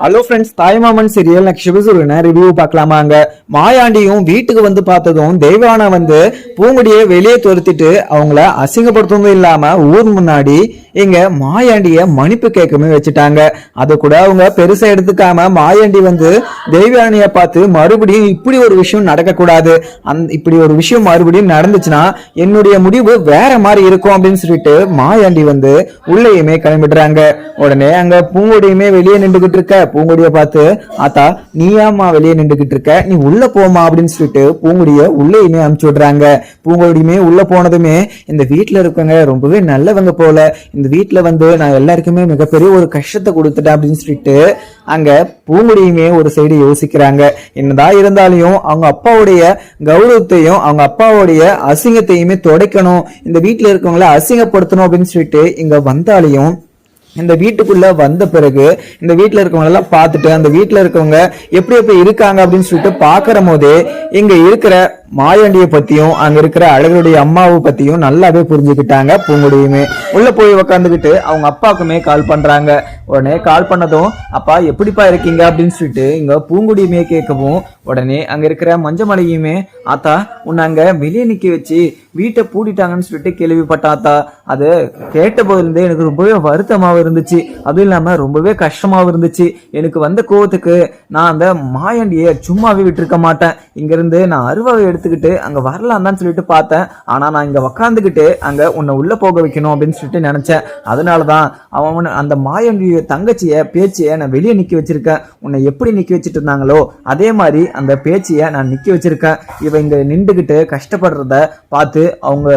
Hello friends, தாய்மாமன் serial next review பார்க்கலாமாங்க. மாயாண்டியும் வீட்டுக்கு வந்து பார்த்ததும் தெய்வானா வந்து பூங்குடியை வெளியே துரத்திட்டு அவங்கள அசிங்கப்படுத்தவும் இல்லாம ஊர் முன்னாடி இங்க மாயாண்டிய மன்னிப்பு கேட்கவே வச்சுட்டாங்க. அது கூட அவங்க பெருசா எடுத்துக்காம மாயாண்டி வந்து தெய்வானிய பார்த்து மறுபடியும் இப்படி ஒரு விஷயம் நடக்கக்கூடாது, இப்படி ஒரு விஷயம் மறுபடியும் நடந்துச்சுன்னா என்னுடைய முடிவு வேற மாதிரி இருக்கும் அப்படின்னு சொல்லிட்டு மாயாண்டி வந்து உள்ளேயுமே கிளம்பிடுறாங்க. உடனே அங்க பூங்குடியுமே வெளியே நின்றுகிட்டு இருக்க பூங்குடிய பார்த்து, ஆத்தா நீயாமா வெளியே நின்றுகிட்டு இருக்க, நீ உள்ள போமா அப்படின்னு சொல்லிட்டு பூங்குடிய உள்ளேயுமே அனுப்பிச்சு விடுறாங்க. பூங்குடியுமே உள்ள போனதுமே இந்த வீட்டுல இருக்கவங்க ரொம்பவே நல்லவங்க போல, இந்த வீட்டுல வந்து நான் எல்லாருக்குமே மிகப்பெரிய ஒரு கஷ்டத்தை கொடுத்துட்டேன் அப்படின்னு சொல்லிட்டு அங்க பூங்குடியுமே ஒரு சைடு யோசிக்கிறாங்க. என்னதான் இருந்தாலும் அவங்க அப்பாவுடைய கௌரவத்தையும் அவங்க அப்பாவுடைய அசிங்கத்தையுமே துடைக்கணும், இந்த வீட்டுல இருக்கவங்கள அசிங்கப்படுத்தணும் அப்படின்னு சொல்லிட்டு இங்க வந்தாலையும் இந்த வீட்டுக்குள்ள வந்த பிறகு இந்த வீட்டுல இருக்கவங்க எல்லாம் பார்த்துட்டு அந்த வீட்டுல இருக்கவங்க எப்படி எப்படி இருக்காங்க அப்படின்னு சொல்லிட்டு பாக்குற போதே இங்க இருக்கிற மாயாண்டியை பத்தியும் அங்க இருக்கிற அழகருடைய அம்மாவை பத்தியும் நல்லாவே புரிஞ்சுக்கிட்டாங்க. பூங்குடியுமே உள்ள போய் உக்காந்துக்கிட்டு அவங்க அப்பாவுக்குமே கால் பண்றாங்க. உடனே கால் பண்ணதும், அப்பா எப்படிப்பா இருக்கீங்க அப்படின்னு சொல்லிட்டு இங்க பூங்குடியுமே கேட்கவும், உடனே அங்க இருக்கிற மஞ்சமலையுமே, ஆத்தா உன்னை அங்க வெளியே நிக்க வச்சு வீட்டை பூட்டிட்டாங்கன்னு சொல்லிட்டு கேள்விப்பட்டாத்தா, அது கேட்ட போதிலிருந்தே எனக்கு ரொம்பவே வருத்தமாவும் இருந்துச்சு, அதுவும் இல்லாம ரொம்பவே கஷ்டமாவும் இருந்துச்சு. எனக்கு வந்த கோவத்துக்கு நான் அந்த மாயாண்டிய சும்மாவே விட்டுருக்க மாட்டேன், இங்க இருந்து நான் அருவாவை எடுத்துக்கிட்டு அங்க வரலாம் தான் சொல்லிட்டு பார்த்தேன், ஆனா நான் இங்க உக்காந்துக்கிட்டு அங்க உன்னை உள்ள போக வைக்கணும் அப்படின்னு சொல்லிட்டு நினைச்சேன். அதனாலதான் அவன் அந்த மாயாண்டிய தங்கச்சிய பேச்சிய நான் வெளியே நிக்க வச்சிருக்கேன். உன்னை எப்படி நிக்க வச்சுட்டு இருந்தாங்களோ அதே மாதிரி அந்த பேச்சிய நான் நிக்க வச்சிருக்கேன். இவ இங்க நின்றுகிட்டு கஷ்டப்படுறத பார்த்து அவங்க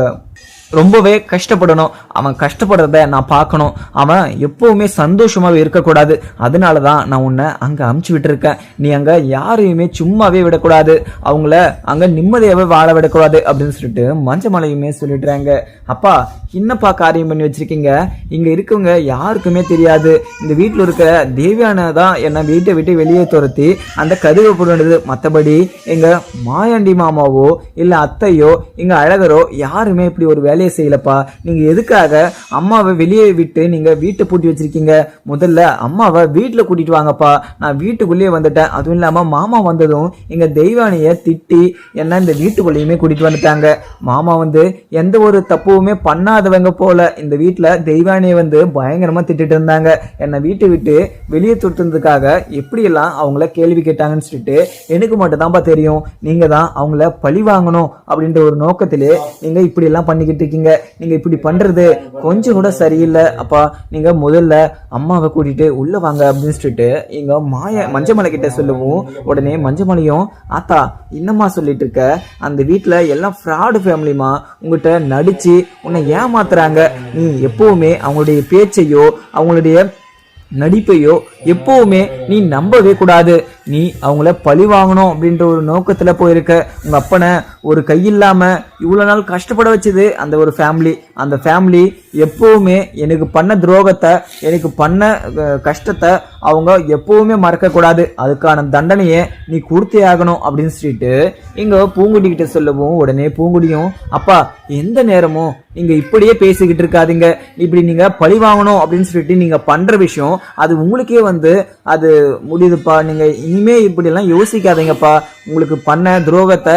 ரொம்பவே கஷ்டப்படணும், அவன் கஷ்டப்படுறத நான் பார்க்கணும், அவன் எப்பவுமே சந்தோஷமாவே இருக்கக்கூடாது, அதனாலதான் நான் உன்னை அங்க அமுச்சு விட்டு இருக்கேன். நீ அங்க யாரையுமே சும்மாவே விடக்கூடாது, அவங்கள அங்க நிம்மதியாவே வாழ விடக்கூடாது அப்படின்னு சொல்லிட்டு மஞ்சமலையுமே சொல்லிடுறாங்க. அப்பா என்னப்பா காரியம் பண்ணி வச்சிருக்கீங்க, இங்க இருக்கவங்க யாருக்குமே தெரியாது, இந்த வீட்டுல இருக்கிற தேவியான தான் என்ன வீட்டை விட்டு வெளியே துரத்தி அந்த கதவை போடுறது, மற்றபடி எங்க மாயாண்டி மாமாவோ இல்ல அத்தையோ இங்க அழகரோ யாருமே இப்படி ஒரு வேலையை செய்யலப்பா. நீங்க எதுக்காக அம்மாவை வெளியே விட்டு நீங்க வீட்டை பூட்டி வச்சிருக்கீங்க, முதல்ல அம்மாவை வீட்டுல கூட்டிட்டு வாங்கப்பா. நான் வீட்டுக்குள்ளேயே வந்துட்டேன், அதுவும் இல்லாம மாமா வந்ததும் எங்க தெய்வானிய திட்டி என்ன இந்த வீட்டுக்குள்ளேயுமே கூட்டிட்டு வந்துட்டாங்க. மாமா வந்து எந்த ஒரு தப்புமே பண்ணாதவங்க போல இந்த வீட்டுல தெய்வானிய வந்து பயங்கரமா திட்டிட்டு இருந்தாங்க. என்னை வீட்டை விட்டு வெளியே துரத்துறதுக்காக எப்படி எல்லாம் அவங்கள கேள்வி கேட்டாங்கன்னு சொல்லிட்டு எனக்கு மட்டும் தான்ப்பா தெரியும். நீங்க தான் அவங்கள பழி வாங்கணும் அப்படின்ற ஒரு நோக்கத்திலே நீங்க இப்படி எல்லாம் பண்ணிக்கிட்டு இருக்கீங்க. நீங்க இப்படி பண்றது கொஞ்சம் கூட சரியில்லை அப்பா. நீங்க முதல்ல அம்மாவை கூட்டிட்டு உள்ள வாங்க அப்படின்னு சொல்லிட்டு இங்க மஞ்சமலை கிட்ட சொல்லுவோம். உடனே மஞ்சமலையும், ஆத்தா என்னம்மா சொல்லிட்டு இருக்க, அந்த வீட்டுல எல்லாம் ஃப்ராடு ஃபேமிலிமா, உங்ககிட்ட நடிச்சு உன்னை ஏமாத்துறாங்க, நீ எப்பவுமே அவங்களுடைய பேச்சையோ அவங்களுடைய நடிப்பையோ எப்பவுமே நீ நம்பவே கூடாது, நீ அவங்கள பழி வாங்கணும் அப்படின்ற ஒரு நோக்கத்துல போயிருக்க. உங்க அப்பனை ஒரு கையில்லாம இவ்வளவு நாள் கஷ்டப்பட வச்சது அந்த ஒரு ஃபேமிலி, அந்த ஃபேமிலி எப்பவுமே எனக்கு பண்ண துரோகத்தை எனக்கு பண்ண கஷ்டத்தை அவங்க எப்பவுமே மறக்க கூடாது, அதுக்கான தண்டனையை நீ கொடுத்தே ஆகணும் அப்படின்னு சொல்லிட்டு இங்க பூங்குடி கிட்ட சொல்லவும், உடனே பூங்குடியும், அப்பா எந்த நேரமும் இங்க இப்படியே பேசிக்கிட்டு இருக்காதீங்க, இப்படி நீங்க பழி வாங்கணும் அப்படின்னு சொல்லிட்டு நீங்க பண்ற விஷயம் அது உங்களுக்கே வந்து அது முடியுதுப்பா, நீங்க இனிமே இப்படி எல்லாம் யோசிக்காதீங்கப்பா, உங்களுக்கு பண்ண துரோகத்தை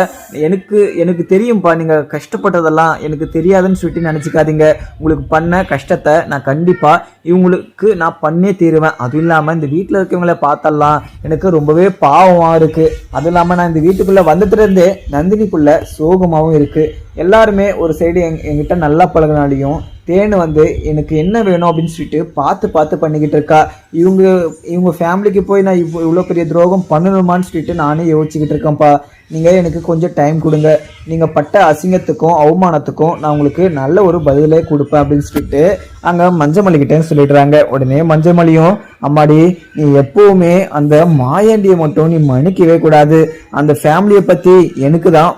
எனக்கு தெரியும்பா, நீங்க கஷ்டப்பட்டதெல்லாம் எனக்கு தெரியாதுன்னு சொல்லிட்டு நினைச்சுக்காதீங்க, உங்களுக்கு பண்ண கஷ்டத்தை நான் கண்டிப்பா இவங்களுக்கு நான் பண்ணே தீருவேன். அதுவும் இல்லாம இந்த வீட்டுல இருக்கவங்கள பார்த்தெல்லாம் எனக்கு ரொம்பவே பாவமா இருக்கு, அதுவும் இல்லாம நான் இந்த வீட்டுக்குள்ள வந்துட்டு இருந்தே நந்தினிக்குள்ள சோகமாவும் இருக்கு. எல்லாருமே ஒரு சைடு என்கிட்ட நல்லா பழகினாலையும் தேனு வந்து எனக்கு என்ன வேணும் அப்படின்னு சொல்லிட்டு பார்த்து பண்ணிக்கிட்டு இருக்கா. இவங்க ஃபேமிலிக்கு போய் நான் இவ்வளோ பெரிய துரோகம் பண்ணணுமான்னு சொல்லிட்டு நானே யோசிச்சுக்கிட்டு இருக்கேன்ப்பா. நீங்கள் எனக்கு கொஞ்சம் டைம் கொடுங்க, நீங்கள் பட்ட அசிங்கத்துக்கும் அவமானத்துக்கும் நான் உங்களுக்கு நல்ல ஒரு பதிலே கொடுப்பேன் அப்படின்னு சொல்லிட்டு அங்கே மஞ்சமல்லிக்கிட்டே சொல்லிடுறாங்க. உடனே மஞ்சமல்லியும், அம்மாடி நீ எப்பவுமே அந்த மாயாண்டியை மட்டும் நீ மன்னிக்கவே கூடாது, அந்த ஃபேமிலியை பற்றி எனக்கு தான்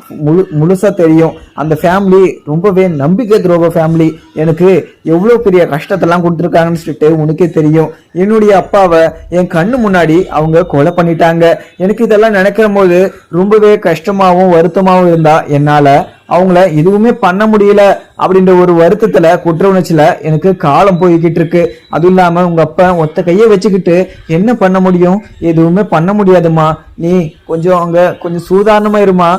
முழுசாக தெரியும், அந்த ஃபேமிலி ரொம்பவே நம்பிக்கை துரோக ஃபேமிலி, எனக்கு எனக்கு எவ்வளவு பெரிய கஷ்டத்தெல்லாம் கொடுத்துருக்காங்கன்னு சொல்லிட்டு உனக்கே தெரியும். என்னுடைய அப்பாவை என் கண்ணு முன்னாடி அவங்க கொலை பண்ணிட்டாங்க. எனக்கு இதெல்லாம் நினைக்கிற போது ரொம்பவே கஷ்டமாவும் வருத்தமாவும் இருந்தா என்னால அவங்கள எதுவுமே பண்ண முடியல அப்படின்ற ஒரு வருத்தத்துல குற்ற உணர்ச்சியில எனக்கு காலம் போய்கிட்டு இருக்கு. அதுவும் இல்லாம உங்க அப்பா ஒத்த கையை வச்சுக்கிட்டு என்ன பண்ண முடியும்? எதுவுமே பண்ண முடியாதுமா, நீ கொஞ்சம் அங்க கொஞ்சம் சூதானமா இருமா,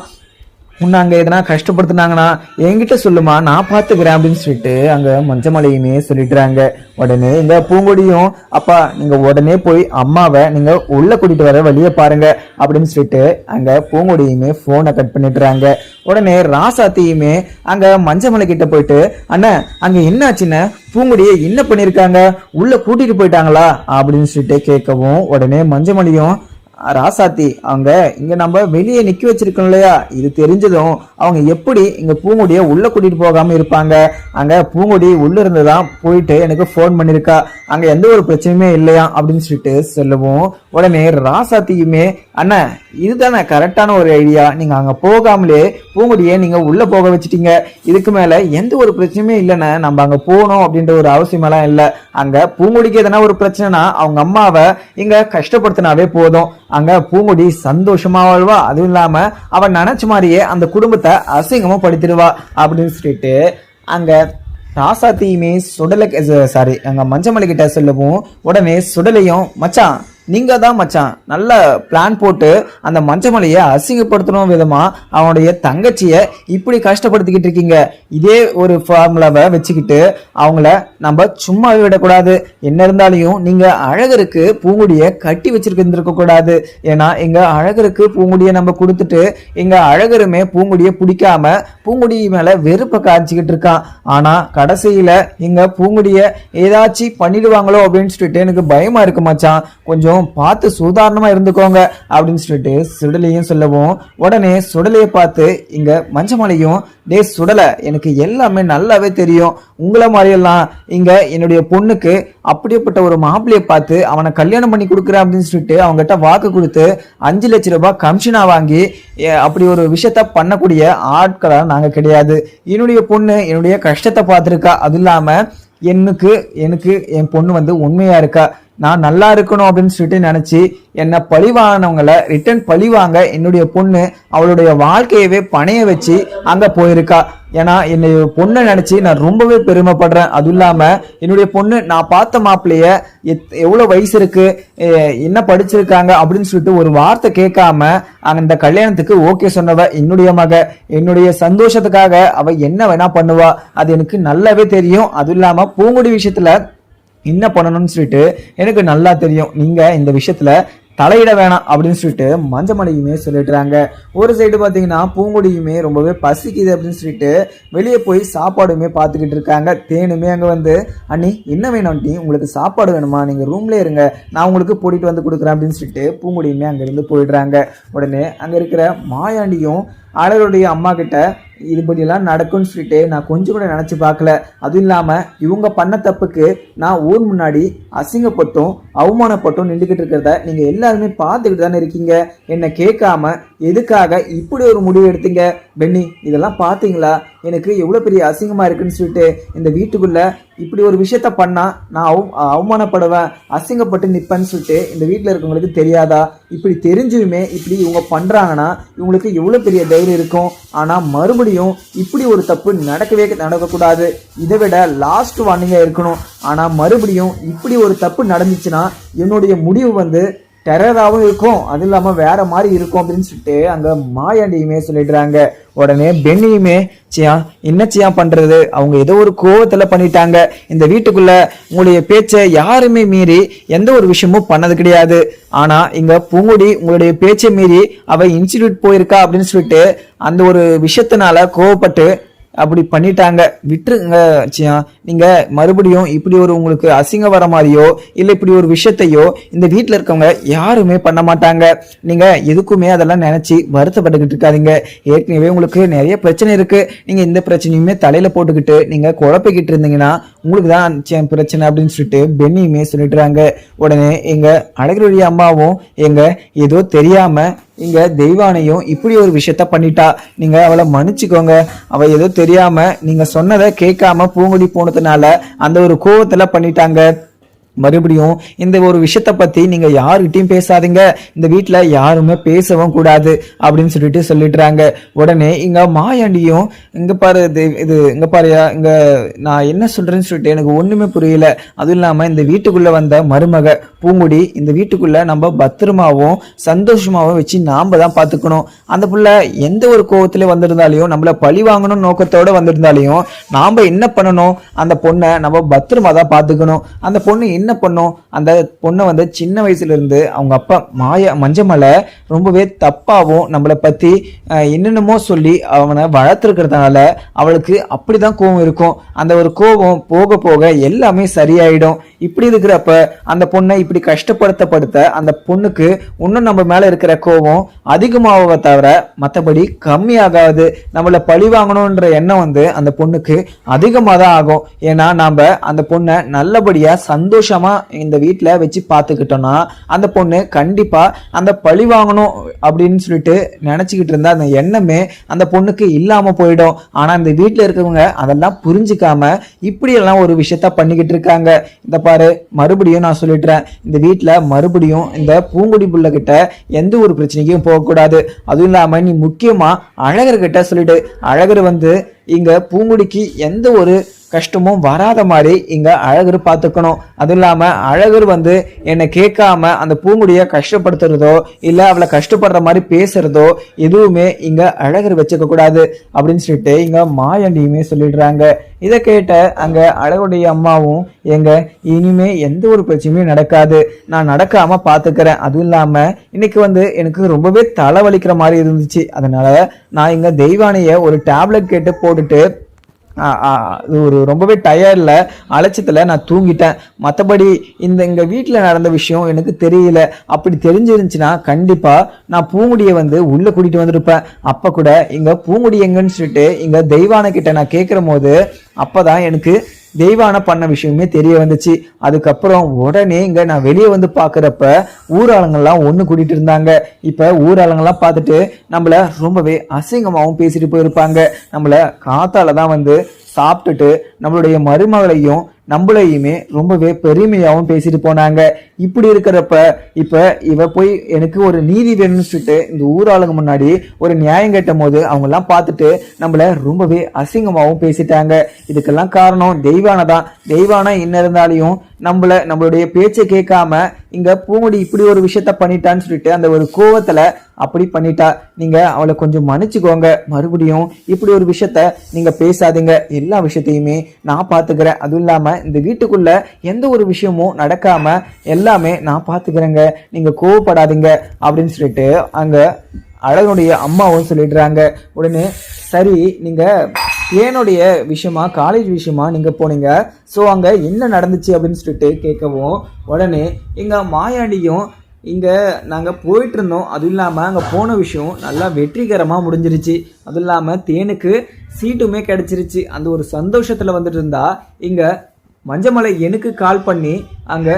உன்னை அங்க எதனா கஷ்டப்படுத்தினாங்கன்னா என்கிட்ட சொல்லுமா, நான் பாத்துக்கிறேன் அப்படின்னு சொல்லிட்டு அங்க மஞ்சமலையுமே சொல்லிடுறாங்க. உடனே இந்த பூங்கொடியும் அப்பா நீங்க உடனே போய் அம்மாவை நீங்க உள்ள கூட்டிட்டு வர வழிய பாருங்க அப்படின்னு சொல்லிட்டு அங்க பூங்கொடியுமே போனை கட் பண்ணிடுறாங்க. உடனே ராசாத்தியுமே அங்க மஞ்சமலை கிட்ட போயிட்டு அண்ணன் அங்க என்னாச்சுன்னு பூங்குடியை என்ன பண்ணிருக்காங்க, உள்ள கூட்டிட்டு போயிட்டாங்களா அப்படின்னு சொல்லிட்டு கேட்கவும் உடனே மஞ்சமலையும் ராசாத்தி அவங்க இங்க நம்ம வெளியே நிக்க வச்சிருக்கோம் இல்லையா, இது தெரிஞ்சதும் அவங்க எப்படி இங்க பூங்குடிய உள்ள கூட்டிட்டு போகாம இருப்பாங்க? அங்க பூங்குடி உள்ள இருந்துதான் போயிட்டு எனக்கு போன் பண்ணிருக்கா, அங்க எந்த ஒரு பிரச்சனையுமே இல்லையா அப்படின்னு சொல்லிட்டு சொல்லுவோம். உடனே ராசாத்தியுமே அண்ணன் இதுதானே கரெக்டான ஒரு ஐடியா, நீங்க அங்க போகாமலே பூங்குடியை நீங்க உள்ள போக வச்சுட்டீங்க, இதுக்கு மேல எந்த ஒரு பிரச்சனையுமே இல்லைன்னு நம்ம அங்க போகணும் அப்படின்ற ஒரு அவசியம் எல்லாம் இல்லை. அங்க பூங்குடிக்கு எதனா ஒரு பிரச்சனைனா அவங்க அம்மாவை இங்க கஷ்டப்படுத்தினாவே போதும், அங்க பூங்குடி சந்தோஷமா வாழ்வா, அதுவும் இல்லாம அவன் நினைச்ச மாதிரியே அந்த குடும்பத்தை அசிங்கமா படுத்திடுவா அப்படின்னு சொல்லிட்டு அங்க ராசாத்தியுமே சாரி அங்க மஞ்சமலை கிட்ட சொல்லவும் உடனே சுடலையும் மச்சான் நீங்க தான் மச்சான் நல்ல பிளான் போட்டு அந்த மஞ்சமலையை அசிங்கப்படுத்தணும் விதமா அவனுடைய தங்கச்சிய இப்படி கஷ்டப்படுத்திக்கிட்டு இருக்கீங்க. இதே ஒரு ஃபார்முலாவை வச்சுக்கிட்டு அவங்கள நம்ம சும்மாவே விடக்கூடாது. என்ன இருந்தாலையும் நீங்க அழகருக்கு பூங்குடிய கட்டி வச்சிருக்க கூடாது. ஏன்னா எங்க அழகருக்கு பூங்குடிய நம்ம கொடுத்துட்டு எங்க அழகருமே பூங்குடிய பிடிக்காம பூங்குடி மேல வெறுப்பை காய்ச்சிக்கிட்டு இருக்கான். ஆனா கடைசியில எங்க பூங்குடிய ஏதாச்சும் பண்ணிடுவாங்களோ அப்படின்னு சொல்லிட்டு எனக்கு பயமா இருக்கு மச்சான், கொஞ்சம் பார்த்து சுதாரணமா இருந்துக்கோங்க அப்படின்னு சொல்லிட்டு சுடலையும் சொல்லவும் உடனே சுடலையை பார்த்து இங்க மஞ்சமலையும் டே சுடலை எனக்கு எல்லாமே நல்லாவே தெரியும், உங்களை மாதிரியெல்லாம் இங்க என்னுடைய பொண்ணுக்கு அப்படியேப்பட்ட ஒரு மாப்பிள்ளையை பார்த்து அவனை கல்யாணம் பண்ணி கொடுக்குறேன் அப்படின்னு சொல்லிட்டு அவங்ககிட்ட வாக்கு கொடுத்து 5 லட்சம் ரூபாய் கமிஷனா வாங்கி அப்படி ஒரு விஷயத்த பண்ணக்கூடிய ஆட்களா நாங்க கிடையாது. என்னுடைய பொண்ணு என்னுடைய கஷ்டத்தை பார்த்துருக்கா, அது இல்லாம எனக்கு என் பொண்ணு உண்மையா இருக்கா, நான் நல்லா இருக்கணும் அப்படின்னு சொல்லிட்டு நினைச்சு என்ன பழிவானவங்களை ரிட்டர்ன் பழிவாங்க என்னுடைய பொண்ணு அவளுடைய வாழ்க்கையவே பணைய வச்சு அங்க போயிருக்கா. ஏன்னா என்னுடைய பொண்ணை நினைச்சு நான் ரொம்பவே பெருமைப்படுறேன். அதுவும் இல்லாம என்னுடைய பொண்ணு நான் பார்த்த மாப்பிள்ளைய எவ்வளவு வயசு இருக்கு, என்ன படிச்சிருக்காங்க அப்படின்னு சொல்லிட்டு ஒரு வார்த்தை கேட்காம அந்த கல்யாணத்துக்கு ஓகே சொன்னவ என்னுடைய மக. என்னுடைய சந்தோஷத்துக்காக அவ என்ன வேணா பண்ணுவா, அது எனக்கு நல்லாவே தெரியும். அதுவும் இல்லாம பூங்குடி விஷயத்துல என்ன பண்ணணும்னு சொல்லிட்டு எனக்கு நல்லா தெரியும். நீங்க இந்த விஷயத்துல தலையிட வேணாம் அப்படின்னு சொல்லிட்டு மஞ்சமலையுமே சொல்லிடுறாங்க. ஒரு சைடு பாத்தீங்கன்னா பூங்குடியுமே ரொம்பவே பசிக்குது அப்படின்னு சொல்லிட்டு வெளியே போய் சாப்பாடுமே பார்த்துக்கிட்டு இருக்காங்க. தேனுமே அங்க அண்ணி என்ன வேணும் ஆண்டி, உங்களுக்கு சாப்பாடு வேணுமா, நீங்க ரூம்ல இருங்க நான் உங்களுக்கு போட்டிட்டு வந்து கொடுக்குறேன் அப்படின்னு சொல்லிட்டு பூங்குடியுமே அங்க இருந்து போயிடுறாங்க. உடனே அங்க இருக்கிற மாயாண்டியும் அழகருடைய அம்மா கிட்ட இதுபடியெல்லாம் நடக்கும்னு சொல்லிட்டு நான் கொஞ்சம் கூட நினைச்சு பார்க்கல, அதுவும் இல்லாம இவங்க பண்ண தப்புக்கு நான் ஊர் முன்னாடி அசிங்கப்பட்டும் அவமானப்பட்டும் நின்றுகிட்டு இருக்கிறத நீங்க எல்லாருமே பார்த்துக்கிட்டு தானே இருக்கீங்க. என்னை கேட்காம எதுக்காக இப்படி ஒரு முடிவு எடுத்தீங்க பென்னி, இதெல்லாம் பார்த்தீங்களா எனக்கு எவ்வளவு பெரிய அசிங்கமா இருக்குன்னு சொல்லிட்டு இந்த வீட்டுக்குள்ள இப்படி ஒரு விஷயத்த பண்ணா நான் அவமானப்படுவேன் அசிங்கப்பட்டு நிற்பேன்னு சொல்லிட்டு இந்த வீட்டில் இருக்கவங்களுக்கு தெரியாதா? இப்படி தெரிஞ்சுமே இப்படி இவங்க பண்றாங்கன்னா இவங்களுக்கு எவ்வளவு பெரிய தைரியம் இருக்கும். ஆனா மறுபடியும் இப்படி ஒரு தப்பு நடக்கக்கூடாது, இதை விட லாஸ்ட் வார்னிங்கா இருக்கணும். ஆனா மறுபடியும் இப்படி ஒரு தப்பு நடந்துச்சுன்னா என்னுடைய முடிவு டெரராகவும் இருக்கும், அது இல்லாம வேற மாதிரி இருக்கும் அப்படின்னு சொல்லிட்டு அங்க மாயாண்டியுமே சொல்லிடுறாங்க. உடனே பெண்ணியுமே என்ன பண்றது, அவங்க ஏதோ ஒரு கோவத்துல பண்ணிட்டாங்க. இந்த வீட்டுக்குள்ள உங்களுடைய பேச்சை யாருமே மீறி எந்த ஒரு விஷயமும் பண்ணது கிடையாது. ஆனா இங்க பூங்குடி உங்களுடைய பேச்சை மீறி அவ இன்ஸ்டிடியூட் போயிருக்கா அப்படின்னு சொல்லிட்டு அந்த ஒரு விஷயத்தினால கோவப்பட்டு அப்படி பண்ணிட்டாங்க. விட்டுருங்க சியா, நீங்க மறுபடியும் இப்படி ஒரு உங்களுக்கு அசிங்க வர மாதிரியோ இல்ல இப்படி ஒரு விஷயத்தையோ இந்த வீட்டுல இருக்கவங்க யாருமே பண்ண மாட்டாங்க. நீங்க எதுக்குமே அதெல்லாம் நினைச்சு வருத்தப்பட்டுக்கிட்டு இருக்காதீங்க. ஏற்கனவே உங்களுக்கு நிறைய பிரச்சனை இருக்கு, நீங்க இந்த பிரச்சனையுமே தலையில போட்டுக்கிட்டு நீங்க குழப்பிக்கிட்டு இருந்தீங்கன்னா உங்களுக்கு தான் பிரச்சனை அப்படின்னு சொல்லிட்டு பெண்ணியுமே சொல்லிட்டுறாங்க. உடனே எங்க அழகருடைய அம்மாவும் எங்க ஏதோ தெரியாம இங்க தெய்வானையும் இப்படி ஒரு விஷயத்த பண்ணிட்டா, நீங்க அவளை மன்னிச்சுக்கோங்க, அவ ஏதோ தெரியாம நீங்க சொன்னதை கேட்காம பூங்குடி போனதுனால அந்த ஒரு கோவத்துல பண்ணிட்டாங்க. மறுபடியும் இந்த ஒரு விஷயத்த பத்தி நீங்க யாருகிட்டயும் பேசாதீங்க, இந்த வீட்டுல யாருமே பேசவும் கூடாது அப்படின்னு சொல்லிட்டுறாங்க. உடனே இங்க மாயாண்டியும் இங்க பாரு இது இங்க பாருயா, இங்க நான் என்ன சொல்றேன்னு சொல்லிட்டு எனக்கு ஒண்ணுமே புரியல. அதுவும் இல்லாம இந்த வீட்டுக்குள்ள வந்த மருமக பூங்குடி இந்த வீட்டுக்குள்ள நம்ம பத்திரமாவும் சந்தோஷமாவும் வச்சு நாம தான் பாத்துக்கணும். அந்த புள்ள எந்த ஒரு கோவத்துல வந்திருந்தாலையும் நம்மள பழி வாங்கணும் நோக்கத்தோட வந்திருந்தாலையும் நாம என்ன பண்ணணும், அந்த பொண்ணை நம்ம பத்திரமா தான் பாத்துக்கணும். அந்த பொண்ணு என்ன பண்ணும், அந்த பொண்ணை வந்து சின்ன வயசுல இருந்து அவங்க அப்பா மஞ்சமலை ரொம்பவே தப்பாவும் நம்மளை பத்தி என்னென்னமோ சொல்லி அவனை வளர்த்துருக்கிறதுனால அவளுக்கு அப்படிதான் கோபம் இருக்கும். அந்த ஒரு கோபம் போக போக எல்லாமே சரியாயிடும். இப்படி இருக்கிறப்ப அந்த பொண்ணை இப்படி கஷ்டப்படுத்த அந்த பொண்ணுக்கு இன்னும் நம்ம மேல இருக்கிற கோபம் அதிகமாக தவிர மற்றபடி கம்மியாகாது. நம்மள பழி வாங்கணும்ன்ற எண்ணம் வந்து அந்த பொண்ணுக்கு அதிகமாக தான் ஆகும். ஏன்னா நாம அந்த பொண்ணை நல்லபடியா சந்தோஷமா இந்த வீட்டுல வச்சு பார்த்துக்கிட்டோம்னா அந்த பொண்ணு கண்டிப்பா அந்த பழி வாங்கணும் அப்படின்னு சொல்லிட்டு நினைச்சுக்கிட்டு இருந்தா அந்த எண்ணமே அந்த பொண்ணுக்கு இல்லாம போயிடும். ஆனா இந்த வீட்டுல இருக்கவங்க அதெல்லாம் புரிஞ்சுக்காம இப்படி எல்லாம் ஒரு விஷயத்த பண்ணிக்கிட்டு இருக்காங்க. இந்த பாரு, மறுபடியும் நான் சொல்லிடுறேன், இந்த வீட்டுல மறுபடியும் இந்த பூங்குடி புள்ள கிட்ட எந்த ஒரு பிரச்சனைக்கும் போக கூடாது. அதுவும் இல்லாம நீ முக்கியமா அழகர்கிட்ட சொல்லிடு. அழகர் வந்து இங்க பூங்குடிக்கு எந்த ஒரு கஷ்டமும் வராத மாதிரி இங்க அழகர் பார்த்துக்கணும். அதுவும் இல்லாம அழகர் வந்து என்னை கேட்காம அந்த பூங்குடிய கஷ்டப்படுத்துறதோ இல்ல அவளை கஷ்டப்படுற மாதிரி பேசுறதோ எதுவுமே இங்க அழகர் வச்சுக்க கூடாது அப்படின்னு சொல்லிட்டு இங்க மாயாண்டியுமே சொல்லிடுறாங்க. இதை கேட்ட அங்க அழகுடைய அம்மாவும் எங்க இனிமே எந்த ஒரு பிரச்சனையும் நடக்காது, நான் நடக்காம பாத்துக்கிறேன். அதுவும் இல்லாம இன்னைக்கு வந்து எனக்கு ரொம்பவே தலைவலிக்கிற மாதிரி இருந்துச்சு, அதனால நான் இங்க தெய்வானைய ஒரு டேப்லெட் கேட்டு போட்டுட்டு ஒரு ரொம்பவே டயர்ட்ல அலட்சத்துல நான் தூங்கிட்டேன். மற்றபடி எங்க வீட்டில் நடந்த விஷயம் எனக்கு தெரியல. அப்படி தெரிஞ்சிருந்துச்சுன்னா கண்டிப்பா நான் பூங்குடியை வந்து உள்ள கூட்டிட்டு வந்திருப்பேன். அப்ப கூட இங்க பூங்குடி எங்கன்னு சொல்லிட்டு இங்க தெய்வான கிட்ட நான் கேட்கிற போது அப்பதான் எனக்கு தெய்வான பண்ண விஷயமே தெரிய வந்துச்சு. அதுக்கப்புறம் உடனே இங்க நான் வெளியே வந்து பாக்குறப்ப ஊராளுங்கெல்லாம் ஒண்ணு கூட்டிட்டு இருந்தாங்க. இப்ப ஊராளுங்கெல்லாம் பார்த்துட்டு நம்மள ரொம்பவே அசிங்கமாவும் பேசிட்டு போயிருப்பாங்க. நம்மள காத்தாலதான் வந்து சாப்பிட்டுட்டு நம்மளுடைய மருமகளையும் நம்மளையுமே ரொம்பவே பெருமையாவும் பேசிட்டு போனாங்க. இப்படி இருக்கிறப்ப இப்ப இவ போய் எனக்கு ஒரு நீதி வேணும்னு சொல்லிட்டு இந்த ஊராளுங்க முன்னாடி ஒரு நியாயம் கேட்டும் போது அவங்க எல்லாம் பார்த்துட்டு நம்மள ரொம்பவே அசிங்கமாவும் பேசிட்டாங்க. இதுக்கெல்லாம் காரணம் தெய்வான தான். தெய்வானா என்ன இருந்தாலையும் நம்மளுடைய பேச்சை கேட்காம இங்க பூமுடி இப்படி ஒரு விஷயத்த பண்ணிட்டான்னு சொல்லிட்டு அந்த ஒரு கோவத்துல அப்படி பண்ணிட்டா. நீங்க அவளை கொஞ்சம் மன்னிச்சுக்கோங்க. மறுபடியும் இப்படி ஒரு விஷயத்த நீங்க பேசாதீங்க. எல்லா விஷயத்தையுமே நான் பாத்துக்கிறேன். அதுவும் இல்லாம இந்த வீட்டுக்குள்ள எந்த ஒரு விஷயமும் நடக்காம எல்லாமே நான் பாத்துக்கிறேங்க, நீங்க கோவப்படாதீங்க அப்படின்னு சொல்லிட்டு அங்க அழகுடைய அம்மாவும் சொல்லிடுறாங்க. உடனே சரி, நீங்க ஏனுடைய விஷயமா காலேஜ் விஷயமா நீங்க போனீங்க, ஸோ அங்க என்ன நடந்துச்சு அப்படின்னு சொல்லிட்டு கேட்கவும் உடனே எங்க மாயாண்டியும் இங்க நாங்க போயிட்டு இருந்தோம், அதுவும் இல்லாம அங்க போன விஷயம் நல்லா வெற்றிகரமா முடிஞ்சிருச்சு. அதுவும் இல்லாம தேனுக்கு சீட்டுமே கிடைச்சிருச்சு. அந்த ஒரு சந்தோஷத்துல வந்துட்டு இருந்தா இங்க மஞ்சமலை எனக்கு கால் பண்ணி அங்க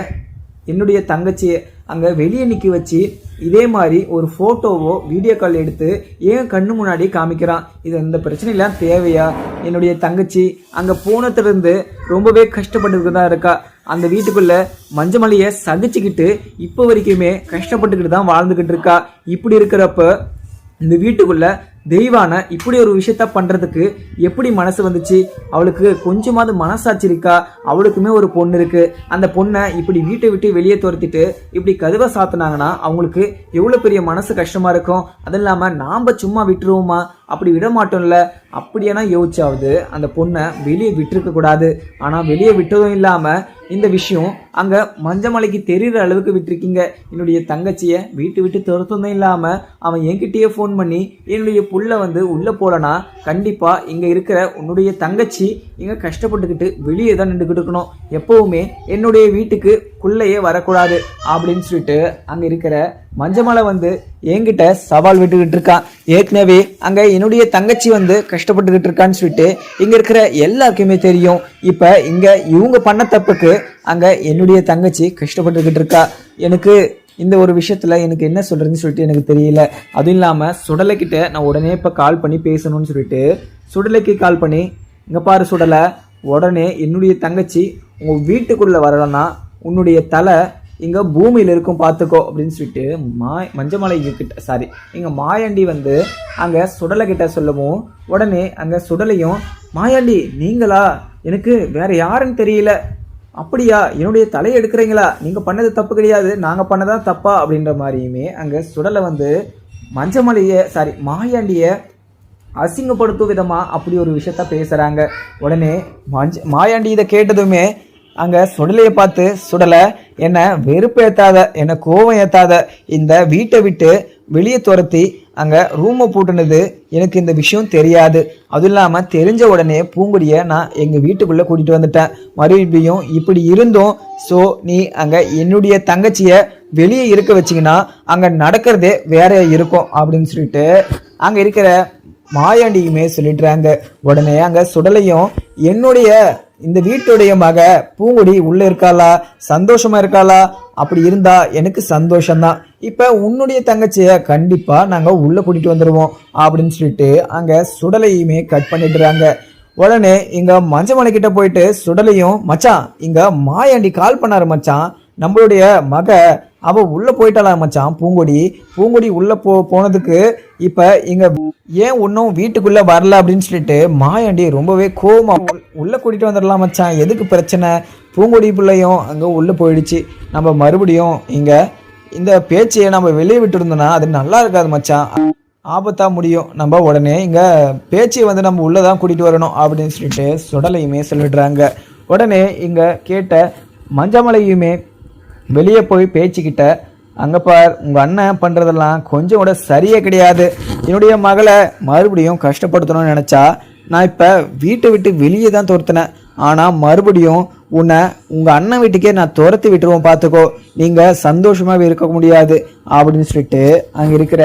என்னுடைய தங்கச்சியை அங்கே வெளியே நிற்க வச்சு இதே மாதிரி ஒரு ஃபோட்டோவோ வீடியோ கால் எடுத்து ஏன் கண்ணு முன்னாடி காமிக்கிறான். இது இந்த பிரச்சனைலாம் தேவையா? என்னுடைய தங்கச்சி அங்கே போனதுலேருந்து ரொம்பவே கஷ்டப்பட்டுக்கிட்டு தான் இருக்கா. அந்த வீட்டுக்குள்ள மஞ்சமலையை சகிச்சுக்கிட்டு இப்போ வரைக்குமே கஷ்டப்பட்டுக்கிட்டு தான் வாழ்ந்துக்கிட்டு இருக்கா. இப்படி இருக்கிறப்ப இந்த வீட்டுக்குள்ள தெய்வான இப்படி ஒரு விஷயத்த பண்றதுக்கு எப்படி மனசு வந்துச்சு? அவளுக்கு கொஞ்சமாவது மனசாட்சி இருக்கா? அவளுக்குமே ஒரு பொண்ணு இருக்கு. அந்த பொண்ணை இப்படி வீட்டை விட்டு வெளியே துரத்திட்டு இப்படி கதவை சாத்தினாங்கன்னா அவங்களுக்கு எவ்வளவு பெரிய மனசு கஷ்டமா இருக்கும். அது இல்லாம நாம சும்மா விட்டுருவோமா? அப்படி விட மாட்டோம்ல. அப்படியேனா யோசிச்சாவது அந்த பொண்ணை வெளியே விட்டுருக்க கூடாது. ஆனா வெளியே விட்டதும் இல்லாம இந்த விஷயம் அங்க மஞ்சமலைக்கு தெரிகிற அளவுக்கு விட்டுருக்கீங்க. என்னுடைய தங்கச்சியை வீட்டு விட்டு துரத்ததும் இல்லாம அவன் என்கிட்டயே ஃபோன் பண்ணி என்னுடைய புள்ள வந்து உள்ள போலனா கண்டிப்பா இங்க இருக்கிற உன்னுடைய தங்கச்சி இங்க கஷ்டப்பட்டுக்கிட்டு வெளியே தான் நின்றுக்கிட்டு இருக்கணும். எப்பவுமே என்னுடைய வீட்டுக்கு குள்ளையே வரக்கூடாது அப்படின்னு சொல்லிட்டு அங்க இருக்கிற மஞ்சமலை வந்து என்கிட்ட சவால் விட்டுக்கிட்டு இருக்கான். ஏற்கனவே அங்க என்னுடைய தங்கச்சி வந்து கஷ்டப்பட்டுக்கிட்டு இருக்கான்னு சொல்லிட்டு இங்க இருக்கிற எல்லாருக்குமே தெரியும். இப்ப இங்க இவங்க பண்ண தப்புக்கு அங்க என்னுடைய தங்கச்சி கஷ்டப்பட்டுக்கிட்டு இருக்கா. எனக்கு இந்த ஒரு விஷயத்துல எனக்கு என்ன சொல்றதுன்னு சொல்லிட்டு எனக்கு தெரியல. அதுவும் இல்லாம சுடலைக்கிட்ட நான் உடனே இப்ப கால் பண்ணி பேசணும்னு சொல்லிட்டு சுடலைக்கு கால் பண்ணி, இங்க பாரு சுடலை, உடனே என்னுடைய தங்கச்சி உங்க வீட்டுக்குள்ள வரலன்னா உன்னுடைய தலை இங்க பூமியில இருக்கும் பார்த்துக்கோ அப்படின்னு சொல்லிட்டு மஞ்சமலை கிட்ட சாரி இங்க மாயாண்டி வந்து அங்க சுடலை கிட்ட சொல்லவும், உடனே அங்க சுடலையும், மாயாண்டி நீங்களா, எனக்கு வேற யாருன்னு தெரியல, அப்படியா, என்னுடைய தலையை எடுக்கிறீங்களா, நீங்க பண்ணது தப்பு கிடையாது, நாங்க பண்ணதான் தப்பா அப்படின்ற மாதிரியுமே அங்க சுடலை வந்து மாயாண்டிய அசிங்கப்படுத்தும் விதமா அப்படி ஒரு விஷயத்த பேசுறாங்க. உடனே மாயாண்டி இதை கேட்டதுமே அங்க சுடலையை பார்த்து, சுடலை என்னை வெறுப்பு ஏத்தாத, என்னை கோவம் ஏத்தாத, இந்த வீட்டை விட்டு வெளியே துரத்தி அங்க ரூமை பூட்டினது எனக்கு இந்த விஷயம் தெரியாது. அதுவும் இல்லாம தெரிஞ்ச உடனே பூங்குடியை நான் எங்க வீட்டுக்குள்ள கூட்டிட்டு வந்துட்டேன். மறுபடியும் இப்படி இருந்தோம். ஸோ நீ அங்க என்னுடைய தங்கச்சிய வெளியே இருக்க வச்சிங்கன்னா அங்க நடக்கிறதே வேற இருக்கும் அப்படின்னு சொல்லிட்டு அங்க இருக்கிற மாயாண்டியுமே சொல்லிடுறாங்க. உடனே அங்க சுடலையும், என்னுடைய இந்த வீட்டுடைய மக பூங்குடி உள்ள இருக்காளா, சந்தோஷமா இருக்காளா, அப்படி இருந்தா எனக்கு சந்தோஷம்தான். இப்ப உன்னுடைய தங்கச்சிய கண்டிப்பா நாங்க உள்ள கூட்டிட்டு வந்துருவோம் அப்படின்னு சொல்லிட்டு அங்க சுடலையுமே கட் பண்ணிடுறாங்க. உடனே இங்க மஞ்சமலை கிட்ட போயிட்டு சுடலையும், மச்சான் இங்க மாயாண்டி கால் பண்ணாரு மச்சான், நம்மளுடைய மக அவ உள்ள போயிட்டாளா மச்சான், பூங்குடி உள்ள போனதுக்கு இப்ப இங்க ஏன் இன்னும் வீட்டுக்குள்ள வரல அப்படின்னு சொல்லிட்டு மாயாண்டி ரொம்பவே கோவமா, உள்ள கூட்டிட்டு வந்துடலாம் மச்சான், எதுக்கு பிரச்சனை, பூங்குடி பிள்ளையும் அங்க உள்ள போயிடுச்சு, நம்ம மறுபடியும் இங்க இந்த பேச்சையை நம்ம வெளியே விட்டு இருந்தோம்னா அது நல்லா இருக்காது மச்சான், ஆபத்தா முடியும், நம்ம உடனே இங்க பேச்சையை வந்து நம்ம உள்ளதான் கூட்டிட்டு வரணும் அப்படின்னு சொல்லிட்டு சுடலையுமே சொல்லிடுறாங்க. உடனே இங்க கேட்ட மஞ்சமலையுமே வெளியே போய் பேச்சுக்கிட்ட, அங்கே பார் உங்கள் அண்ணன் பண்ணுறதெல்லாம் கொஞ்சம் கூட சரியே கிடையாது, என்னுடைய மகளை மறுபடியும் கஷ்டப்படுத்தணும்னு நினச்சா நான் இப்போ வீட்டை விட்டு வெளியே தான் துரத்தினேன், ஆனால் மறுபடியும் உன்னை உங்கள் அண்ணன் வீட்டுக்கே நான் துரத்தி விட்டுருவோம் பார்த்துக்கோ, நீங்கள் சந்தோஷமாகவே இருக்க முடியாது அப்படின்னு சொல்லிட்டு அங்கே இருக்கிற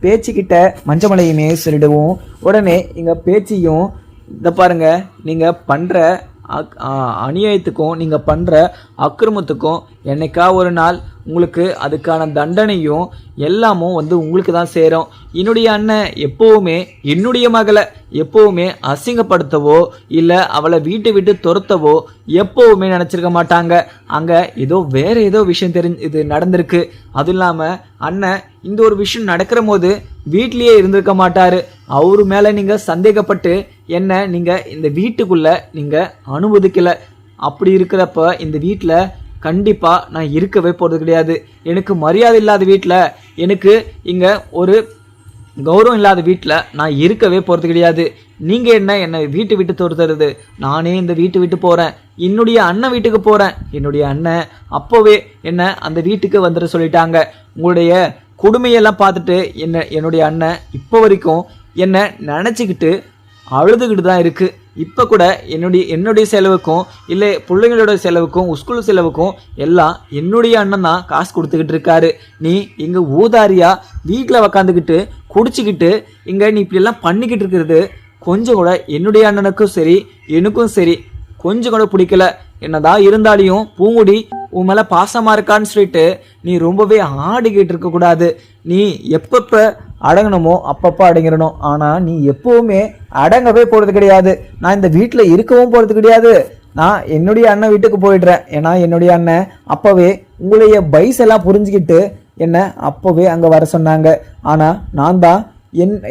பேச்சுக்கிட்ட மஞ்சமலையுமே சொல்லிடுவோம். உடனே இங்கே பேச்சியும், இதை பாருங்க, நீங்கள் பண்ணுற அநியாயத்துக்கும் நீங்கள் பண்ணுற அக்கிரமத்துக்கும் என்னைக்கா ஒரு நாள் உங்களுக்கு அதுக்கான தண்டனையும் எல்லாமும் வந்து உங்களுக்கு தான் சேரும். என்னுடைய அண்ணன் எப்போவுமே என்னுடைய மகளை எப்போவுமே அசிங்கப்படுத்தவோ இல்லை அவளை வீட்டை விட்டு துரத்தவோ எப்போவுமே நினச்சிருக்க மாட்டாங்க. அங்கே வேற ஏதோ விஷயம் இது நடந்திருக்கு. அதுவும் இல்லாமல் அண்ணன் இந்த ஒரு விஷயம் நடக்கிற போது வீட்லேயே இருந்திருக்க மாட்டாரு. அவரு மேலே நீங்கள் சந்தேகப்பட்டு என்ன நீங்கள் இந்த வீட்டுக்குள்ள நீங்கள் அனுமதிக்கல. அப்படி இருக்கிறப்ப இந்த வீட்டில் கண்டிப்பாக நான் இருக்கவே போகிறது கிடையாது. எனக்கு மரியாதை இல்லாத வீட்டில், எனக்கு இங்கே ஒரு கௌரவம் இல்லாத வீட்டில் நான் இருக்கவே போகிறது கிடையாது. நீங்கள் என்னை வீட்டு விட்டு துரத்துறது, நானே இந்த வீட்டு விட்டு போகிறேன், என்னுடைய அண்ணன் வீட்டுக்கு போகிறேன். என்னுடைய அண்ணன் அப்போவே என்னை அந்த வீட்டுக்கு வந்துட சொல்லிட்டாங்க. உங்களுடைய கொடுமையெல்லாம் பார்த்துட்டு என்னுடைய அண்ணன் இப்போ வரைக்கும் என்னை நினச்சிக்கிட்டு அழுதுகிட்டு தான் இருக்குது. இப்போ கூட என்னுடைய செலவுக்கும் இல்லை பிள்ளைங்களோட செலவுக்கும் ஸ்கூல் செலவுக்கும் எல்லாம் என்னுடைய அண்ணன் தான் காசு கொடுத்துக்கிட்டு இருக்காரு. நீ இங்கே ஊதாரியா வீட்டில் உக்காந்துக்கிட்டு குடிச்சிக்கிட்டு இங்கே நீ இப்படியெல்லாம் பண்ணிக்கிட்டு இருக்கிறது கொஞ்சம் கூட என்னுடைய அண்ணனுக்கும் சரி எனக்கும் சரி கொஞ்சம் கூட பிடிக்கல. என்னதான் இருந்தாலையும் பூங்குடி உன் மேலே பாசமாக இருக்கான்னு சொல்லிட்டு நீ ரொம்பவே ஆடிக்கிட்டு இருக்கக்கூடாது. நீ எப்பப்போ அடங்கணுமோ அப்பப்போ அடங்கிடணும். ஆனால் நீ எப்போவுமே அடங்கவே போகிறது கிடையாது. நான் இந்த வீட்டில் இருக்கவும் போகிறது கிடையாது. நான் என்னுடைய அண்ணன் வீட்டுக்கு போயிடுறேன். ஏன்னா என்னுடைய அண்ணன் அப்போவே உங்களுடைய வயசெல்லாம் புரிஞ்சுக்கிட்டு என்னை அப்போவே அங்கே வர சொன்னாங்க. ஆனால் நான் தான்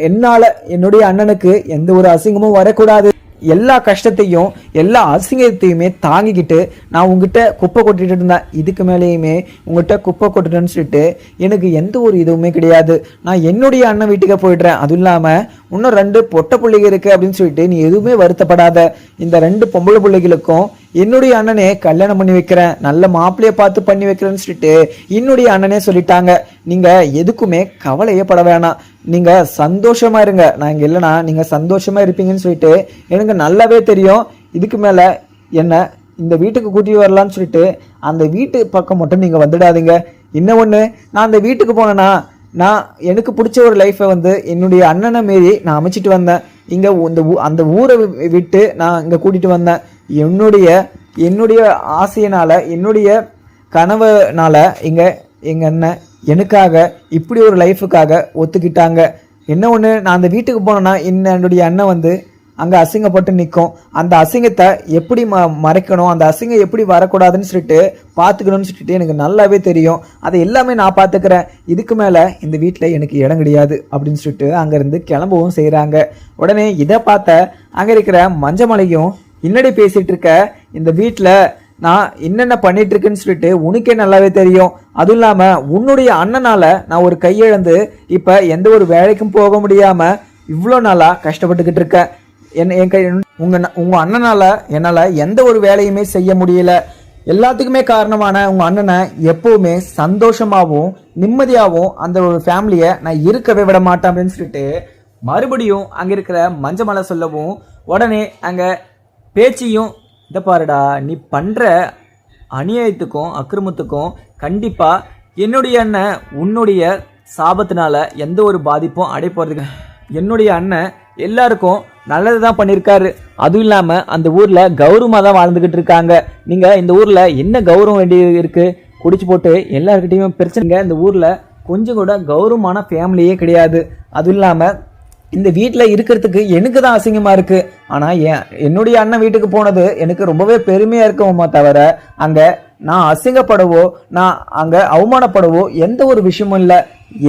என்னால் என்னுடைய அண்ணனுக்கு எந்த ஒரு அசிங்கமும் வரக்கூடாது, எல்லா கஷ்டத்தையும் எல்லா அசிங்கத்தையுமே தாங்கிக்கிட்டு நான் உங்ககிட்ட குப்பை கொட்டிட்டு இருந்தேன். இதுக்கு மேலேயுமே உங்ககிட்ட குப்பை கொட்டுட்டேன்னு சொல்லிட்டு எனக்கு எந்த ஒரு இதுவுமே கிடையாது. நான் என்னுடைய அண்ணன் வீட்டுக்கு போயிடுறேன். அதுவும் இல்லாமல் இன்னும் 2 பொட்டை பிள்ளைங்க இருக்கு அப்படின்னு சொல்லிட்டு நீ எதுவுமே வருத்தப்படாத. இந்த 2 பொம்பளை பிள்ளைகளுக்கும் என்னுடைய அண்ணனே கல்யாணம் பண்ணி வைக்கிறேன், நல்ல மாப்பிள்ளைய பார்த்து பண்ணி வைக்கிறேன்னு சொல்லிட்டு என்னுடைய அண்ணனே சொல்லிட்டாங்க. நீங்க எதுக்குமே கவலையே பட வேணாம், நீங்க சந்தோஷமா இருங்க. நான் இங்க இல்லைனா நீங்க சந்தோஷமா இருப்பீங்கன்னு சொல்லிட்டு எனக்கு நல்லாவே தெரியும். இதுக்கு மேல என்ன இந்த வீட்டுக்கு கூட்டிட்டு வரலான்னு சொல்லிட்டு அந்த வீட்டு பக்கம் மட்டும் நீங்க வந்துடாதீங்க. இன்னும் ஒண்ணு, நான் அந்த வீட்டுக்கு போனேன்னா நான் எனக்கு பிடிச்ச ஒரு லைஃப்பை வந்து என்னுடைய அண்ணனை மாரி நான் அமைச்சிட்டு வந்தேன். இங்கே அந்த ஊரை விட்டு நான் இங்கே கூட்டிகிட்டு வந்தேன். என்னுடைய ஆசையினால் என்னுடைய கனவுனால இங்கே எங்கள் அண்ணன் எனக்காக இப்படி ஒரு லைஃபுக்காக ஒத்துக்கிட்டாங்க. என்ன ஒன்று, நான் அந்த வீட்டுக்கு போனேன்னா என்னுடைய அண்ணன் வந்து அங்கே அசிங்கப்பட்டு நிற்கும். அந்த அசிங்கத்தை எப்படி மறைக்கணும், அந்த அசிங்கம் எப்படி வரக்கூடாதுன்னு சொல்லிட்டு பார்த்துக்கணும்னு சொல்லிட்டு எனக்கு நல்லாவே தெரியும். அதை எல்லாமே நான் பார்த்துக்கிறேன். இதுக்கு மேலே இந்த வீட்டில் எனக்கு இடம் கிடையாது அப்படின்னு சொல்லிட்டு அங்கேருந்து கிளம்பவும் செய்கிறாங்க. உடனே இதை பார்த்த அங்கே இருக்கிற மஞ்சமலையும், இன்னடி பேசிகிட்டு இருக்க, இந்த வீட்டில் நான் என்னென்ன பண்ணிட்டு இருக்கேன்னு சொல்லிட்டு உனக்கே நல்லாவே தெரியும். அதுவும் இல்லாமல் உன்னுடைய அண்ணனால் நான் ஒரு கையெழுந்து இப்போ எந்த ஒரு வேலைக்கும் போக முடியாமல் இவ்வளோ நாளாக கஷ்டப்பட்டுக்கிட்டு இருக்கேன். உங்கள் அண்ணனால் என்னால் எந்த ஒரு வேலையுமே செய்ய முடியல. எல்லாத்துக்குமே காரணமான உங்கள் அண்ணனை எப்போவுமே சந்தோஷமாகவும் நிம்மதியாகவும் அந்த ஒரு ஃபேமிலியை நான் இருக்கவே விட மாட்டேன் அப்படின்னு சொல்லிட்டு மறுபடியும் அங்கே இருக்கிற மஞ்சமலை சொல்லவும், உடனே அங்கே பேச்சியும், இதை பாருடா, நீ பண்ணுற அநியாயத்துக்கும் அக்கிரமத்துக்கும் கண்டிப்பாக என்னுடைய அண்ணன் உன்னுடைய சாபத்தினால எந்த ஒரு பாதிப்பும் அடைய போகிறதுக்கு, என்னுடைய அண்ணன் எல்லாருக்கும் நல்லது தான் பண்ணியிருக்காரு. அதுவும் இல்லாமல் அந்த ஊரில் கௌரவமாக தான் வாழ்ந்துக்கிட்டு இருக்காங்க. நீங்கள் இந்த ஊரில் என்ன கௌரவம் வேண்டியது இருக்குது? குடிச்சு போட்டு எல்லாருக்கிட்டையுமே பிரச்சனைங்க. இந்த ஊரில் கொஞ்சம் கூட கௌரவமான ஃபேமிலியே கிடையாது. அதுவும் இல்லாமல் இந்த வீட்டில் இருக்கிறதுக்கு எனக்கு தான் அசிங்கமாக இருக்குது. ஆனால் என்னுடைய அண்ணன் வீட்டுக்கு போனது எனக்கு ரொம்பவே பெருமையாக இருக்குமா தவிர அங்கே நான் அசிங்கப்படவோ நான் அங்கே அவமானப்படவோ எந்த ஒரு விஷயமும் இல்லை.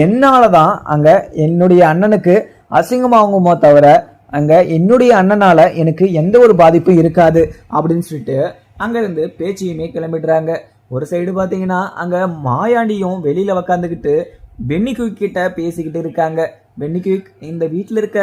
என்னால் தான் அங்கே என்னுடைய அண்ணனுக்கு அசிங்கமாகுமோ தவிர அங்கே என்னுடைய அண்ணனால் எனக்கு எந்த ஒரு பாதிப்பும் இருக்காது அப்படின்னு சொல்லிட்டு அங்கேருந்து பேச்சியுமே கிளம்பிடுறாங்க. ஒரு சைடு பார்த்தீங்கன்னா அங்கே மாயாண்டியும் வெளியில் உக்காந்துக்கிட்டு பென்னி குயிக் கிட்ட பேசிக்கிட்டு இருக்காங்க. பென்னி குயிக், இந்த வீட்டில் இருக்க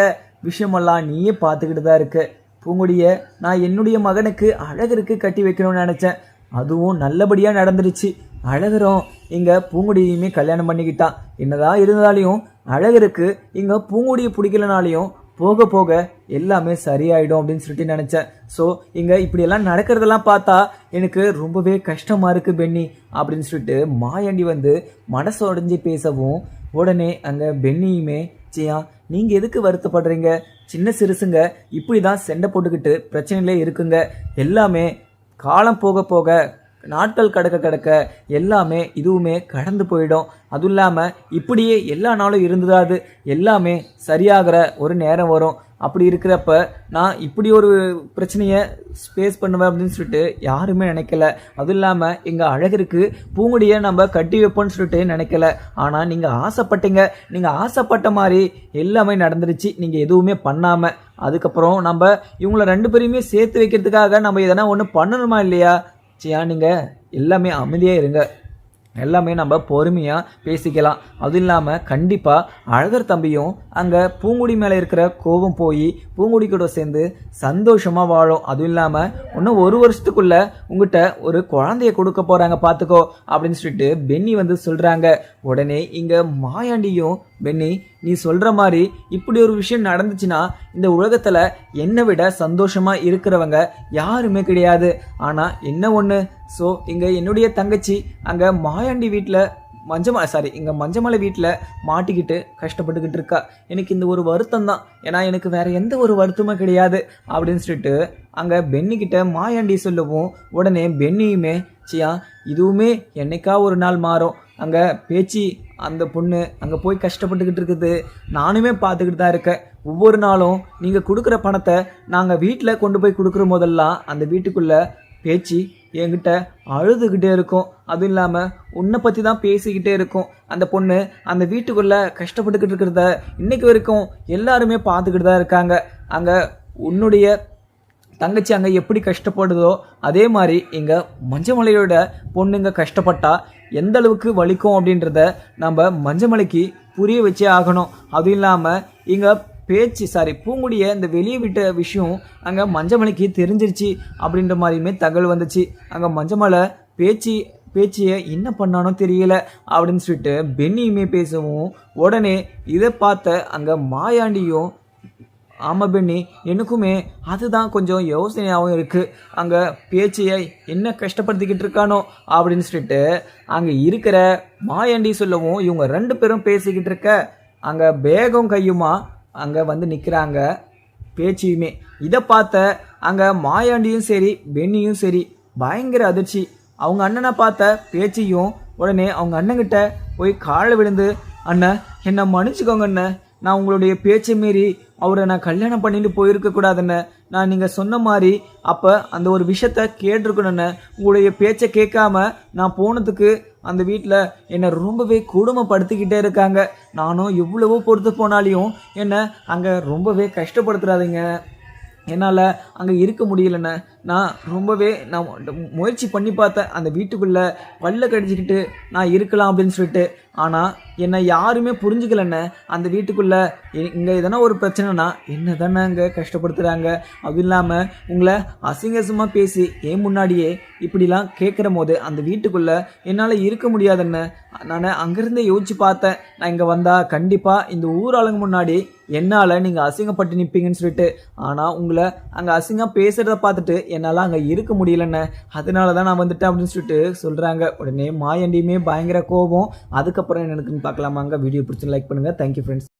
விஷயமெல்லாம் நீயே பார்த்துக்கிட்டு தான் இருக்கு. பூங்குடியை நான் என்னுடைய மகனுக்கு அழகருக்கு கட்டி வைக்கணும்னு நினச்சேன். அதுவும் நல்லபடியாக நடந்துருச்சு. அழகரும் இங்கே பூங்குடியுமே கல்யாணம் பண்ணிக்கிட்டான். என்னதான் இருந்தாலையும் அழகருக்கு இங்கே பூங்குடியை பிடிக்கலனாலையும் போக போக எல்லாமே சரியாயிடும் அப்படின்னு சொல்லிட்டு நினச்சேன். ஸோ இங்கே இப்படியெல்லாம் நடக்கிறதெல்லாம் பார்த்தா எனக்கு ரொம்பவே கஷ்டமாக இருக்குது பென்னி அப்படின்னு சொல்லிட்டு மாயாண்டி வந்து மனசு உடைஞ்சி பேசவும், உடனே அங்கே பென்னியுமே, சியா நீங்கள் எதுக்கு வருத்தப்படுறீங்க? சின்ன சிறுசுங்க இப்படி தான் சண்டை போட்டுக்கிட்டு பிரச்சனையிலே இருக்குங்க. எல்லாமே காலம் போக போக நாட்கள் கடக்க எல்லாமே இதுவுமே கடந்து போயிடும். அதுவும் இல்லாமல் இப்படியே எல்லா நாளும் இருந்ததாது எல்லாமே சரியாகிற ஒரு நேரம் வரும். அப்படி இருக்கிறப்ப நான் இப்படி ஒரு பிரச்சனையை ஸ்பேஸ் பண்ணுவேன் அப்படின்னு சொல்லிட்டு யாருமே நினைக்கல. அதுவும் இல்லாமல் எங்கள் அழகருக்கு பூங்குடியை நம்ம கட்டி வைப்போம்னு சொல்லிட்டு நினைக்கல. ஆனால் நீங்கள் ஆசைப்பட்டீங்க. நீங்கள் ஆசைப்பட்ட மாதிரி எல்லாமே நடந்துருச்சு. நீங்கள் எதுவுமே பண்ணாமல் அதுக்கப்புறம் நம்ம இவங்கள 2 பேரையுமே சேர்த்து வைக்கிறதுக்காக நம்ம எதனா ஒன்று பண்ணணுமா இல்லையா? சியா, நீங்கள் எல்லாமே அமைதியாக இருங்க. எல்லாமே நம்ம பொறுமையாக பேசிக்கலாம். அதுவும் இல்லாமல் கண்டிப்பாக அழகர் தம்பியும் அங்கே பூங்குடி மேலே இருக்கிற கோபம் போய் பூங்குடி கூட சேர்ந்து சந்தோஷமாக வாழும். அதுவும் இல்லாமல் இன்னும் 1 வருஷத்துக்குள்ளே உங்கள்கிட்ட ஒரு குழந்தைய கொடுக்க போகிறாங்க பார்த்துக்கோ அப்படின்னு சொல்லிட்டு பென்னி வந்து சொல்கிறாங்க. உடனே இங்கே மாயாண்டியும், பென்னி நீ சொல்கிற மாதிரி இப்படி ஒரு விஷயம் நடந்துச்சுன்னா இந்த உலகத்தில் என்னை விட சந்தோஷமாக இருக்கிறவங்க யாருமே கிடையாது. ஆனால் என்ன ஒன்று, ஸோ இங்கே என்னுடைய தங்கச்சி அங்கே மாயாண்டி வீட்டில் இங்கே மஞ்சமலை வீட்டில் மாட்டிக்கிட்டு கஷ்டப்பட்டுக்கிட்டு இருக்கா. எனக்கு இந்த ஒரு வருத்தம் தான். ஏன்னா எனக்கு வேறு எந்த ஒரு வருத்தமும் கிடையாது அப்படின்னு சொல்லிட்டு அங்கே பென்னிக்கிட்ட மாயாண்டி சொல்லவும், உடனே பென்னியுமே, சியா இதுவுமே என்னைக்கா ஒரு நாள் மாறும். அங்கே பேச்சு அந்த பொண்ணு அங்கே போய் கஷ்டப்பட்டுக்கிட்டு இருக்குது. நானுமே பார்த்துக்கிட்டு தான் இருக்கேன். ஒவ்வொரு நாளும் நீங்கள் கொடுக்குற பணத்தை நாங்கள் வீட்டில் கொண்டு போய் கொடுக்குற போதெல்லாம் அந்த வீட்டுக்குள்ளே பேச்சு என்கிட்ட அழுதுகிட்டே இருக்கும். அதுவும் இல்லாமல் உன்னை பற்றி தான் பேசிக்கிட்டே இருக்கும். அந்த பொண்ணு அந்த வீட்டுக்குள்ளே கஷ்டப்பட்டுக்கிட்டு இருக்கிறத இன்னைக்கு வரைக்கும் எல்லாருமே பார்த்துக்கிட்டு தான் இருக்காங்க. அங்கே உன்னுடைய தங்கச்சி அங்கே எப்படி கஷ்டப்படுதோ அதே மாதிரி இங்கே மஞ்சமலையோட பொண்ணுங்க கஷ்டப்பட்டா எந்த அளவுக்கு வலிக்கும் அப்படின்றத நம்ம மஞ்சமலைக்கு புரிய வச்சே ஆகணும். அதுவும் இல்லாமல் இங்கே பூங்குடியை இந்த வெளியே விட்ட விஷயம் அங்கே மஞ்சமலைக்கு தெரிஞ்சிருச்சு அப்படின்ற மாதிரியுமே தகவல் வந்துச்சு. அங்கே மஞ்சமலை பேச்சியை என்ன பண்ணானோ தெரியல அப்படின்னு சொல்லிட்டு பென்னியுமே பேசவும், உடனே இதை பார்த்த அங்கே மாயாண்டியும் ஆமாம் பெண்ணி, எனக்குமே அதுதான் கொஞ்சம் யோசனையாகவும் இருக்குது. அங்கே பேச்சியை என்ன கஷ்டப்படுத்திக்கிட்டு இருக்கானோ அப்படின்னு சொல்லிட்டு அங்கே இருக்கிற மாயாண்டி சொல்லவும் இவங்க 2 பேரும் பேசிக்கிட்டு இருக்க அங்கே பேகம் கையுமா அங்கே வந்து நிற்கிறாங்க பேச்சியுமே. இதை பார்த்த அங்கே மாயாண்டியும் சரி பெண்ணியும் சரி பயங்கர அதிர்ச்சி. அவங்க அண்ணனை பார்த்த பேச்சியும் உடனே அவங்க அண்ணங்கிட்ட போய் காலை விழுந்து, அண்ணன் என்னை மன்னிச்சுக்கோங்க அண்ணன், நான் உங்களுடைய பேச்சை மீறி அவரை நான் கல்யாணம் பண்ணிட்டு போயிருக்க கூடாதுன்னு, நான் நீங்கள் சொன்ன மாதிரி அப்போ அந்த ஒரு விஷயத்த கேட்டிருக்கணுன்னு, உங்களுடைய பேச்சை கேட்காம நான் போனதுக்கு அந்த வீட்டில் என்னை ரொம்பவே கொடுமைப்படுத்திக்கிட்டே இருக்காங்க. நானும் எவ்வளவோ பொறுத்து போனாலையும் என்னை அங்கே ரொம்பவே கஷ்டப்படுத்துறாதீங்க, என்னால் அங்கே இருக்க முடியலண்ணே. நான் ரொம்பவே முயற்சி பண்ணி பார்த்தேன் அந்த வீட்டுக்குள்ளே பல்ல கடிச்சிக்கிட்டு நான் இருக்கலாம் அப்படின்னு சொல்லிட்டு. ஆனால் என்னை யாருமே புரிஞ்சுக்கலண்ணே. அந்த வீட்டுக்குள்ளே இங்கே எதனா ஒரு பிரச்சனைனா என்ன தானே அங்கே கஷ்டப்படுத்துகிறாங்க. அதுவும் இல்லாமல் உங்களை அசிங்கசமாக பேசி என் முன்னாடியே இப்படிலாம் கேட்குற போது அந்த வீட்டுக்குள்ளே என்னால் இருக்க முடியாதுண்ணே. நான் அங்கேருந்தே யோசிச்சு பார்த்தேன், நான் இங்கே வந்தால் கண்டிப்பாக இந்த ஊராளுங்க முன்னாடி என்னால் நீங்கள் அசிங்கப்பட்டு நிற்பீங்கன்னு சொல்லிட்டு. ஆனால் உங்களை அங்கே அசிங்கம் பேசுகிறத பார்த்துட்டு என்னால் அங்கே இருக்க முடியலண்ணே, அதனால தான் நான் வந்துட்டேன் அப்படின்னு சொல்லிட்டு சொல்கிறாங்க. உடனே மாயாண்டியுமே பயங்கர கோபம். அதுக்கப்புறம் எனக்குன்னு பார்க்கலாமாங்க. வீடியோ பிடிச்சி லைக் பண்ணுங்கள். Thank you friends.